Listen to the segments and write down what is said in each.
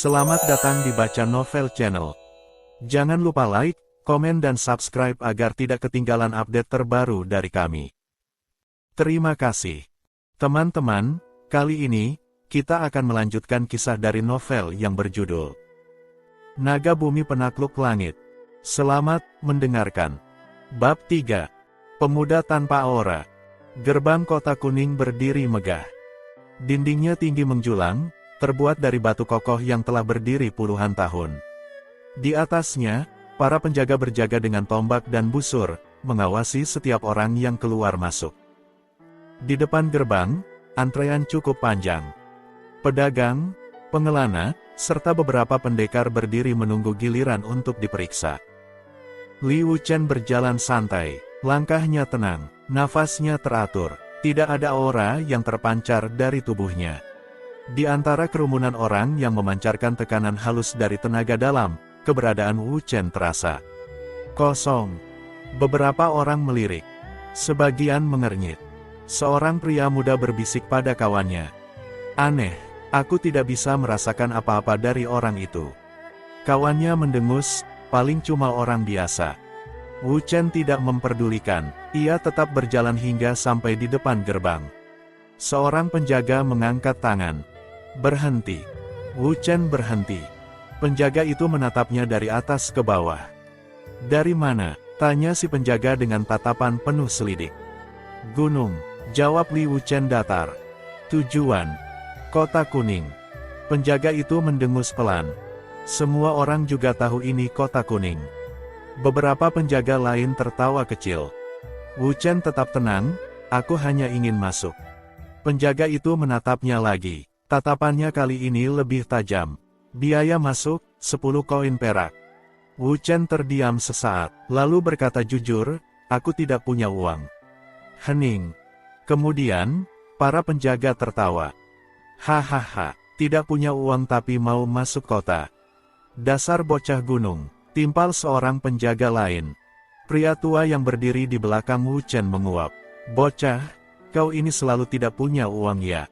Selamat datang di Baca Novel Channel. Jangan lupa like, komen dan subscribe agar tidak ketinggalan update terbaru dari kami. Terima kasih. Teman-teman, kali ini, kita akan melanjutkan kisah dari novel yang berjudul Naga Bumi Penakluk Langit. Selamat mendengarkan. Bab 3. Pemuda Tanpa Aura. Gerbang kota kuning berdiri megah. Dindingnya tinggi menjulang, terbuat dari batu kokoh yang telah berdiri puluhan tahun. Di atasnya, para penjaga berjaga dengan tombak dan busur, mengawasi setiap orang yang keluar masuk. Di depan gerbang, antrean cukup panjang. Pedagang, pengelana, serta beberapa pendekar berdiri menunggu giliran untuk diperiksa. Li Wuchen berjalan santai, langkahnya tenang, nafasnya teratur, tidak ada aura yang terpancar dari tubuhnya. Di antara kerumunan orang yang memancarkan tekanan halus dari tenaga dalam, keberadaan Wuchen terasa kosong. Beberapa orang melirik, sebagian mengernyit. Seorang pria muda berbisik pada kawannya. Aneh, aku tidak bisa merasakan apa-apa dari orang itu. Kawannya mendengus, paling cuma orang biasa. Wuchen tidak memperdulikan, ia tetap berjalan hingga sampai di depan gerbang. Seorang penjaga mengangkat tangan. Berhenti. Wuchen berhenti. Penjaga itu menatapnya dari atas ke bawah. Dari mana? Tanya si penjaga dengan tatapan penuh selidik. Gunung, jawab Li Wuchen datar. Tujuan, Kota Kuning. Penjaga itu mendengus pelan. Semua orang juga tahu ini Kota Kuning. Beberapa penjaga lain tertawa kecil. Wuchen tetap tenang, aku hanya ingin masuk. Penjaga itu menatapnya lagi. Tatapannya kali ini lebih tajam. Biaya masuk, 10 koin perak. Wuchen terdiam sesaat, lalu berkata jujur, aku tidak punya uang. Hening. Kemudian, para penjaga tertawa. Hahaha, tidak punya uang tapi mau masuk kota. Dasar bocah gunung, timpal seorang penjaga lain. Pria tua yang berdiri di belakang Wuchen menguap. Bocah, kau ini selalu tidak punya uang ya?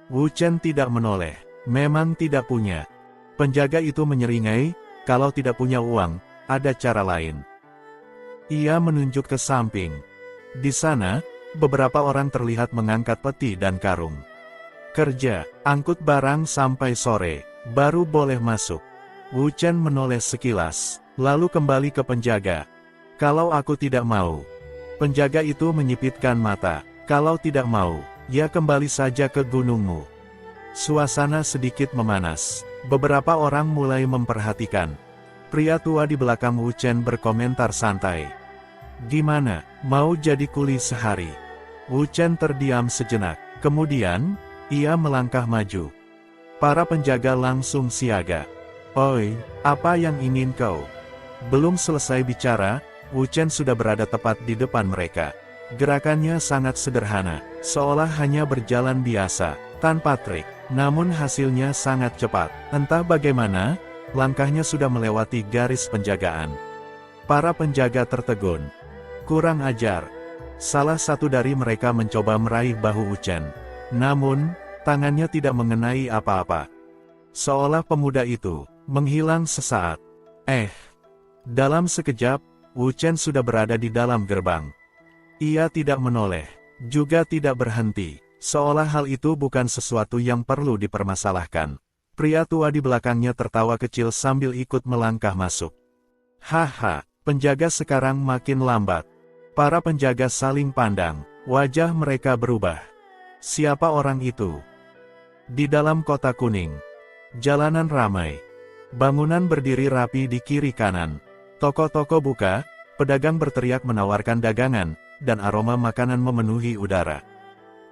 Wuchen tidak menoleh. Memang tidak punya. Penjaga itu menyeringai, kalau tidak punya uang, ada cara lain. Ia menunjuk ke samping. Di sana, beberapa orang terlihat mengangkat peti dan karung. Kerja, angkut barang sampai sore, baru boleh masuk. Wuchen menoleh sekilas, lalu kembali ke penjaga. Kalau aku tidak mau. Penjaga itu menyipitkan mata. Kalau tidak mau, ya kembali saja ke gunungmu. Suasana sedikit memanas. Beberapa orang mulai memperhatikan. Pria tua di belakang Wuchen berkomentar santai. Gimana, mau jadi kuli sehari? Wuchen terdiam sejenak. Kemudian, ia melangkah maju. Para penjaga langsung siaga. Oi, apa yang ingin kau? Belum selesai bicara, Wuchen sudah berada tepat di depan mereka. Gerakannya sangat sederhana, seolah hanya berjalan biasa, tanpa trik. Namun hasilnya sangat cepat. Entah bagaimana, langkahnya sudah melewati garis penjagaan. Para penjaga tertegun. Kurang ajar. Salah satu dari mereka mencoba meraih bahu Wuchen. Namun, tangannya tidak mengenai apa-apa. Seolah pemuda itu menghilang sesaat. Dalam sekejap, Wuchen sudah berada di dalam gerbang. Ia tidak menoleh, juga tidak berhenti, seolah hal itu bukan sesuatu yang perlu dipermasalahkan. Pria tua di belakangnya tertawa kecil sambil ikut melangkah masuk. Haha, penjaga sekarang makin lambat. Para penjaga saling pandang, wajah mereka berubah. Siapa orang itu? Di dalam kota kuning. Jalanan ramai. Bangunan berdiri rapi di kiri kanan. Toko-toko buka, pedagang berteriak menawarkan dagangan, dan aroma makanan memenuhi udara.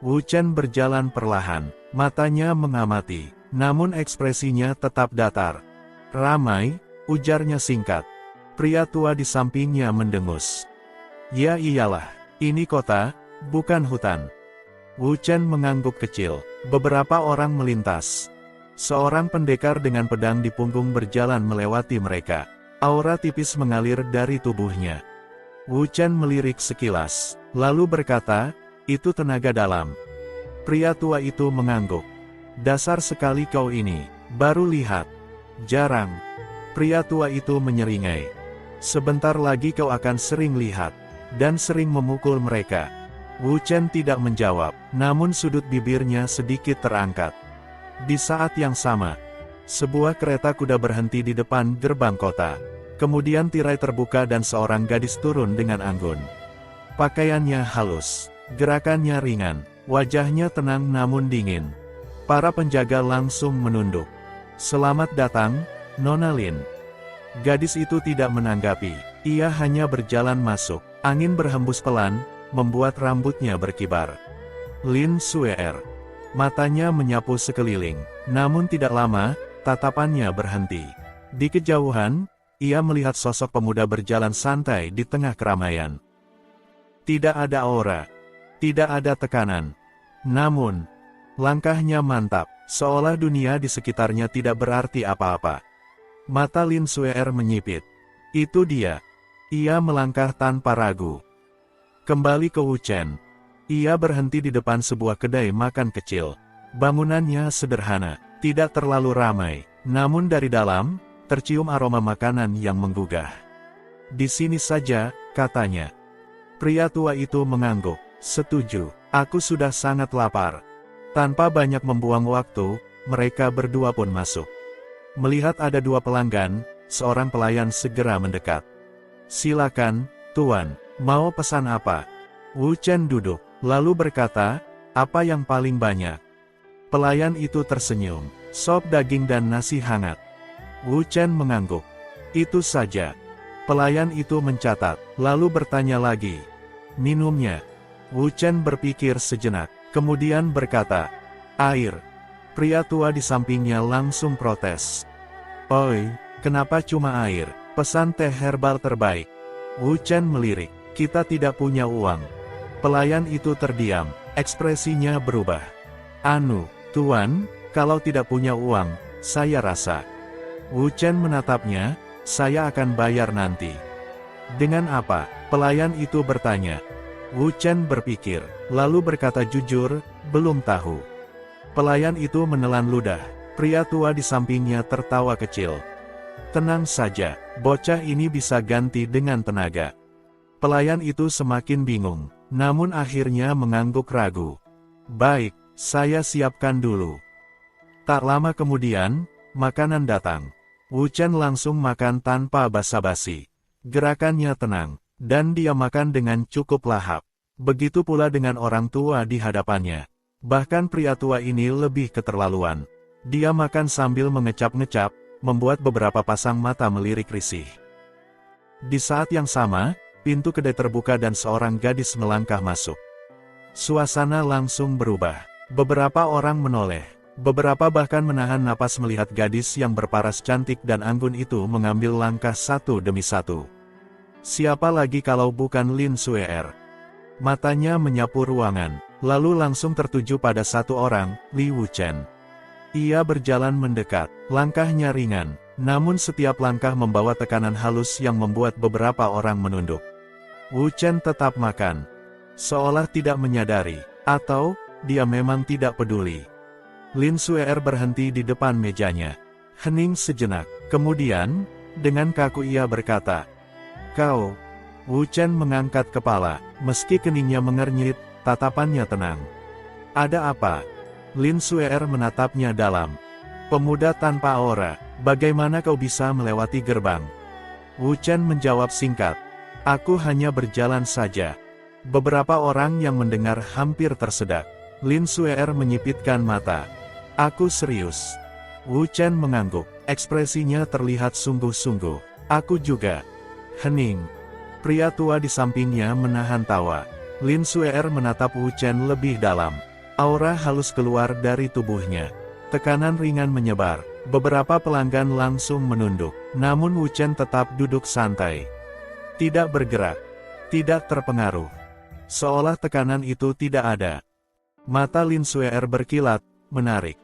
Wuchen berjalan perlahan, matanya mengamati, namun ekspresinya tetap datar. Ramai, ujarnya singkat. Pria tua di sampingnya mendengus. Ya iyalah, ini kota, bukan hutan. Wuchen mengangguk kecil, beberapa orang melintas. Seorang pendekar dengan pedang di punggung berjalan melewati mereka. Aura tipis mengalir dari tubuhnya. Wuchen melirik sekilas, lalu berkata, itu tenaga dalam. Pria tua itu mengangguk. Dasar sekali kau ini, baru lihat. Jarang. Pria tua itu menyeringai. Sebentar lagi kau akan sering lihat. Dan sering memukul mereka. Wu Chen tidak menjawab, namun sudut bibirnya sedikit terangkat. Di saat yang sama, sebuah kereta kuda berhenti di depan gerbang kota. Kemudian tirai terbuka dan seorang gadis turun dengan anggun. Pakaiannya halus, gerakannya ringan, wajahnya tenang namun dingin. Para penjaga langsung menunduk. "Selamat datang, Nona Lin." Gadis itu tidak menanggapi, ia hanya berjalan masuk. Angin berhembus pelan, membuat rambutnya berkibar. Lin Suer. Matanya menyapu sekeliling, namun tidak lama, tatapannya berhenti. Di kejauhan, ia melihat sosok pemuda berjalan santai di tengah keramaian. Tidak ada aura, tidak ada tekanan. Namun, langkahnya mantap, seolah dunia di sekitarnya tidak berarti apa-apa. Mata Lin Suer menyipit. Itu dia. Ia melangkah tanpa ragu. Kembali ke Wu Chen. Ia berhenti di depan sebuah kedai makan kecil. Bangunannya sederhana, tidak terlalu ramai, namun dari dalam, tercium aroma makanan yang menggugah. "Di sini saja," katanya. Pria tua itu mengangguk. "Setuju, aku sudah sangat lapar." Tanpa banyak membuang waktu, mereka berdua pun masuk. Melihat ada dua pelanggan, seorang pelayan segera mendekat. "Silakan, Tuan, mau pesan apa?" Wu Chen duduk, lalu berkata, "Apa yang paling banyak?" Pelayan itu tersenyum, "Sop daging dan nasi hangat." Wu Chen mengangguk. "Itu saja." Pelayan itu mencatat, lalu bertanya lagi. "Minumnya?" Wu Chen berpikir sejenak, kemudian berkata, "Air." Pria tua di sampingnya langsung protes. "Oi, kenapa cuma air? Pesan teh herbal terbaik." Wu Chen melirik, "Kita tidak punya uang." Pelayan itu terdiam, ekspresinya berubah. "Anu, Tuan, kalau tidak punya uang, saya rasa." Wu Chen menatapnya, "Saya akan bayar nanti." "Dengan apa?" pelayan itu bertanya. Wu Chen berpikir, lalu berkata jujur, "Belum tahu." Pelayan itu menelan ludah, pria tua di sampingnya tertawa kecil. "Tenang saja, bocah ini bisa ganti dengan tenaga." Pelayan itu semakin bingung, namun akhirnya mengangguk ragu. "Baik, saya siapkan dulu." Tak lama kemudian, makanan datang. Wu Chen langsung makan tanpa basa-basi. Gerakannya tenang, dan dia makan dengan cukup lahap. Begitu pula dengan orang tua di hadapannya. Bahkan pria tua ini lebih keterlaluan. Dia makan sambil mengecap-ngecap, membuat beberapa pasang mata melirik risih. Di saat yang sama, pintu kedai terbuka dan seorang gadis melangkah masuk. Suasana langsung berubah. Beberapa orang menoleh. Beberapa bahkan menahan napas melihat gadis yang berparas cantik dan anggun itu mengambil langkah satu demi satu. Siapa lagi kalau bukan Lin Suer? Matanya menyapu ruangan, lalu langsung tertuju pada satu orang, Li Wu Chen. Ia berjalan mendekat, langkahnya ringan, namun setiap langkah membawa tekanan halus yang membuat beberapa orang menunduk. Wu Chen tetap makan, seolah tidak menyadari, atau dia memang tidak peduli. Lin Suer berhenti di depan mejanya. Hening sejenak, kemudian, dengan kaku ia berkata, "Kau?" Wu Chen mengangkat kepala, meski keningnya mengernyit, tatapannya tenang. "Ada apa?" Lin Suer menatapnya dalam. "Pemuda tanpa aura, bagaimana kau bisa melewati gerbang?" Wu Chen menjawab singkat, "Aku hanya berjalan saja." Beberapa orang yang mendengar hampir tersedak. Lin Suer menyipitkan mata. "Aku serius." Wu Chen mengangguk, ekspresinya terlihat sungguh-sungguh. "Aku juga." Hening. Pria tua di sampingnya menahan tawa. Lin Suer menatap Wu Chen lebih dalam. Aura halus keluar dari tubuhnya. Tekanan ringan menyebar. Beberapa pelanggan langsung menunduk. Namun Wu Chen tetap duduk santai. Tidak bergerak. Tidak terpengaruh. Seolah tekanan itu tidak ada. Mata Lin Suer berkilat, menarik.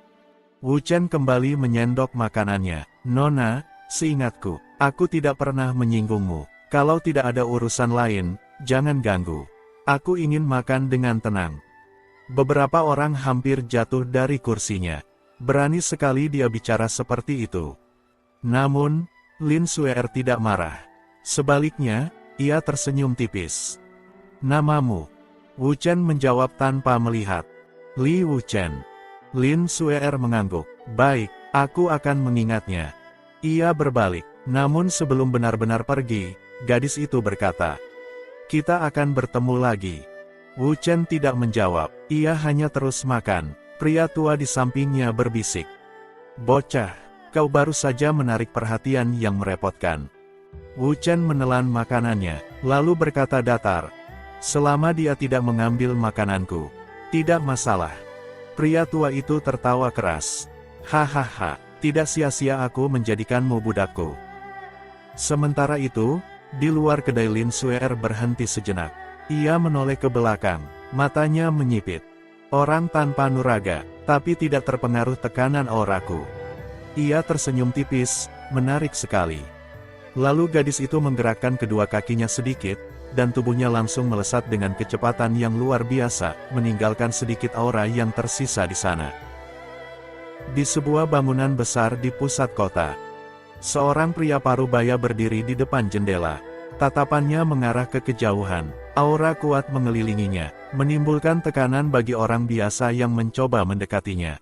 Wu Chen kembali menyendok makanannya. "Nona, seingatku, aku tidak pernah menyinggungmu. Kalau tidak ada urusan lain, jangan ganggu. Aku ingin makan dengan tenang." Beberapa orang hampir jatuh dari kursinya. Berani sekali dia bicara seperti itu. Namun, Lin Suer tidak marah. Sebaliknya, ia tersenyum tipis. "Namamu?" Wu Chen menjawab tanpa melihat. "Li Wu Chen." Lin Suer mengangguk. "Baik, aku akan mengingatnya." Ia berbalik, namun sebelum benar-benar pergi, gadis itu berkata, "Kita akan bertemu lagi." Wu Chen tidak menjawab, ia hanya terus makan. Pria tua di sampingnya berbisik, "Bocah, kau baru saja menarik perhatian yang merepotkan." Wu Chen menelan makanannya, lalu berkata datar, "Selama dia tidak mengambil makananku, tidak masalah." Pria tua itu tertawa keras. "Hahaha, tidak sia-sia aku menjadikanmu budakku." Sementara itu, di luar kedai Lin Suer berhenti sejenak. Ia menoleh ke belakang, matanya menyipit. Orang tanpa nuraga, tapi tidak terpengaruh tekanan auraku. Ia tersenyum tipis, menarik sekali. Lalu gadis itu menggerakkan kedua kakinya sedikit, dan tubuhnya langsung melesat dengan kecepatan yang luar biasa, meninggalkan sedikit aura yang tersisa di sana. Di sebuah bangunan besar di pusat kota, seorang pria parubaya berdiri di depan jendela. Tatapannya mengarah ke kejauhan, aura kuat mengelilinginya, menimbulkan tekanan bagi orang biasa yang mencoba mendekatinya.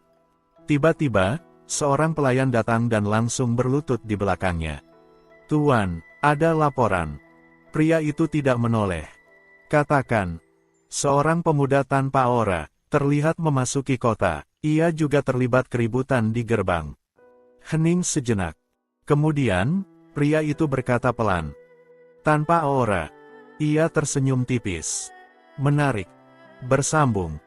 Tiba-tiba, seorang pelayan datang dan langsung berlutut di belakangnya. "Tuan, ada laporan." Pria itu tidak menoleh. "Katakan." Seorang pemuda tanpa aura, terlihat memasuki kota. Ia juga terlibat keributan di gerbang. Hening sejenak. Kemudian, pria itu berkata pelan. Tanpa aura. Ia tersenyum tipis. "Menarik." Bersambung.